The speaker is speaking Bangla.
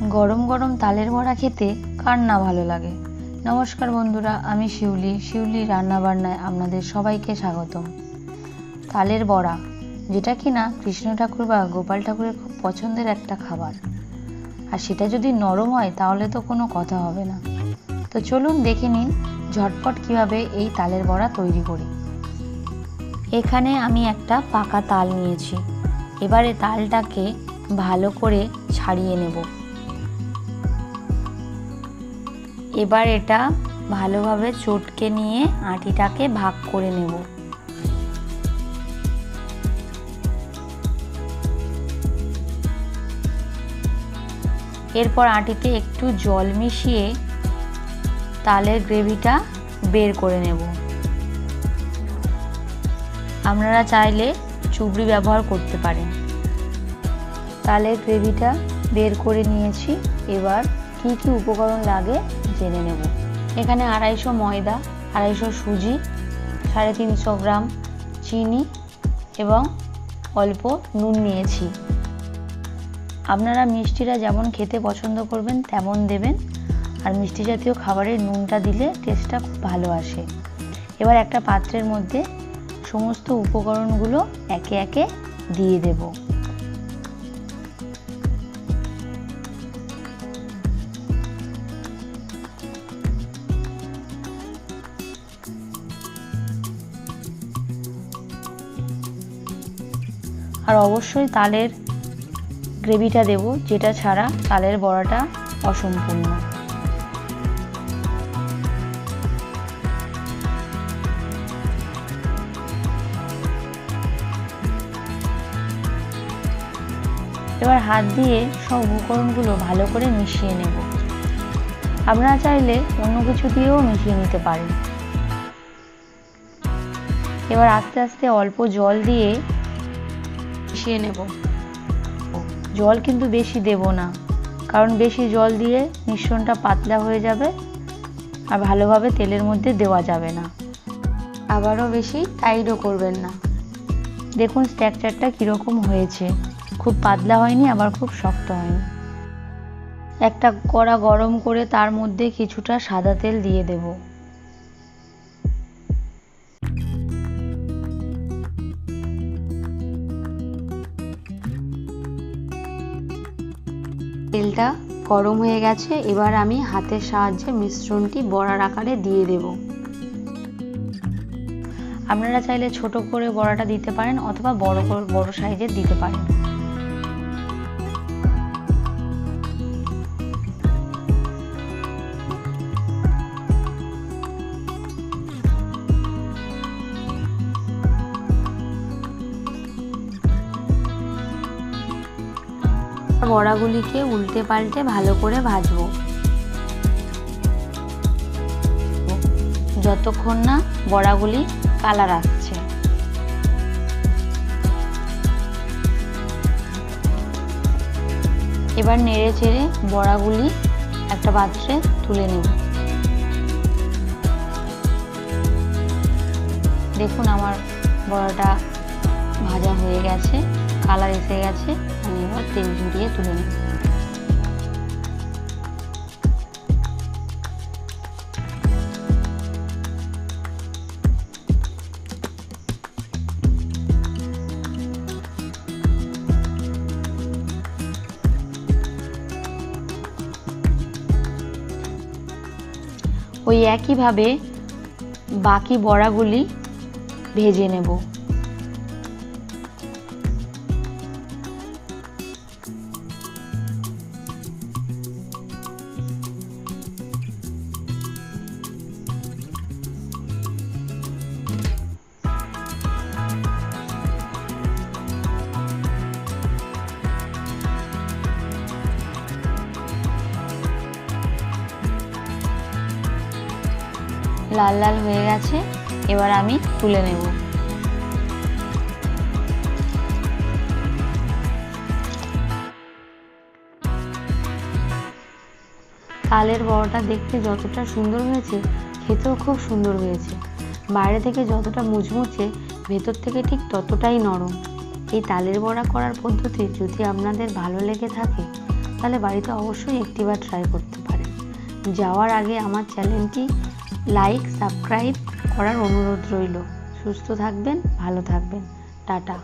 গরম গরম তালের বড়া খেতে কার না ভালো লাগে। নমস্কার বন্ধুরা, আমি শিউলি রান্নাবান্নায় আপনাদের সবাইকে স্বাগতম। তালের বড়া, যেটা কিনা কৃষ্ণ ঠাকুর বা গোপাল ঠাকুরের খুব পছন্দের একটা খাবার, আর সেটা যদি নরম হয় তাহলে তো কোনো কথা হবে না। তো চলুন দেখে নিন ঝটপট কিভাবে এই তালের বড়া তৈরি করি। এখানে আমি একটা পাকা তাল নিয়েছি। এবারে তালটাকে ভালো করে ছাড়িয়ে নেব। এবার এটা ভালোভাবে চটকে নিয়ে আটিটাকে ভাগ করে নেব। এরপর আটিতে একটু জল মিশিয়ে তালের গ্রেভিটা বের করে নেব। আপনারা চাইলে চুবড়ি ব্যবহার করতে পারেন। তালের গ্রেভিটা বের করে নিয়েছি। এবার কি কি উপকরণ লাগে জেনে নেব। এখানে 250 ময়দা, 250 সুজি, 350 গ্রাম চিনি এবং অল্প নুন নিয়েছি। আপনারা মিষ্টিরা যেমন খেতে পছন্দ করবেন তেমন দেবেন, আর মিষ্টি জাতীয় খাবারের নুনটা দিলে টেস্টটা খুব ভালো আসে। এবার একটা পাত্রের মধ্যে সমস্ত উপকরণগুলো একে একে দিয়ে দেব। আর অবশ্যই তালের গ্রেভিটা দেব, যেটা ছাড়া তালের বড়াটা অসম্পূর্ণ। এবার হাত দিয়ে সব উপকরণগুলো ভালো করে মিশিয়ে নেব। আপনারা চাইলে অন্য কিছু দিয়েও মিশিয়ে নিতে পারেন। এবার আস্তে আস্তে অল্প জল দিয়ে মিশিয়ে নেব। জল কিন্তু বেশি দেব না, কারণ বেশি জল দিয়ে মিশ্রণটা পাতলা হয়ে যাবে আর ভালোভাবে তেলের মধ্যে দেওয়া যাবে না। আবারও বেশি টাইটও করবেন না। দেখুন স্ট্রাকচারটা কীরকম হয়েছে, খুব পাতলা হয়নি আবার খুব শক্ত হয়নি। একটা কড়া গরম করে তার মধ্যে কিছুটা সাদা তেল দিয়ে দেব। তেলটা গরম হয়ে গেছে। এবার আমি হাতের সাহায্যে মিশ্রণটি বড়ার আকারে দিয়ে দেব। আপনারা চাইলে ছোট করে বড়াটা দিতে পারেন অথবা বড় সাইজের দিতে পারেন। বড়াগুলিকে উল্টে পাল্টে ভালো করে ভাজবো, যতক্ষণ না বড়াগুলি কালার আসছে। এবার নেড়ে চেড়ে বড়াগুলি একটা পাত্রে তুলে নেব। দেখুন আমার বড়াটা ভাজা হয়ে গেছে, কালার এসে গেছে। আমি এবার তেল ঝরিয়ে তুলে নেব। ওই একইভাবে বাকি বড়াগুলি ভেজে নেব। লাল লাল হয়ে গেছে, এবার আমি তুলে নেব। তালের বড়াটা দেখতে যতটা সুন্দর হয়েছে, খেতেও খুব সুন্দর হয়েছে। বাইরে থেকে যতটা মুচমুচে, ভেতর থেকে ঠিক ততটাই নরম। এই তালের বড়া করার পদ্ধতি যদি আপনাদের ভালো লেগে থাকে তাহলে বাড়িতে অবশ্যই একটিবার ট্রাই করতে পারেন। যাওয়ার আগে আমার চ্যানেলটি লাইক সাবস্ক্রাইব করার অনুরোধ রইল। সুস্থ থাকবেন, ভালো থাকবেন, টাটা।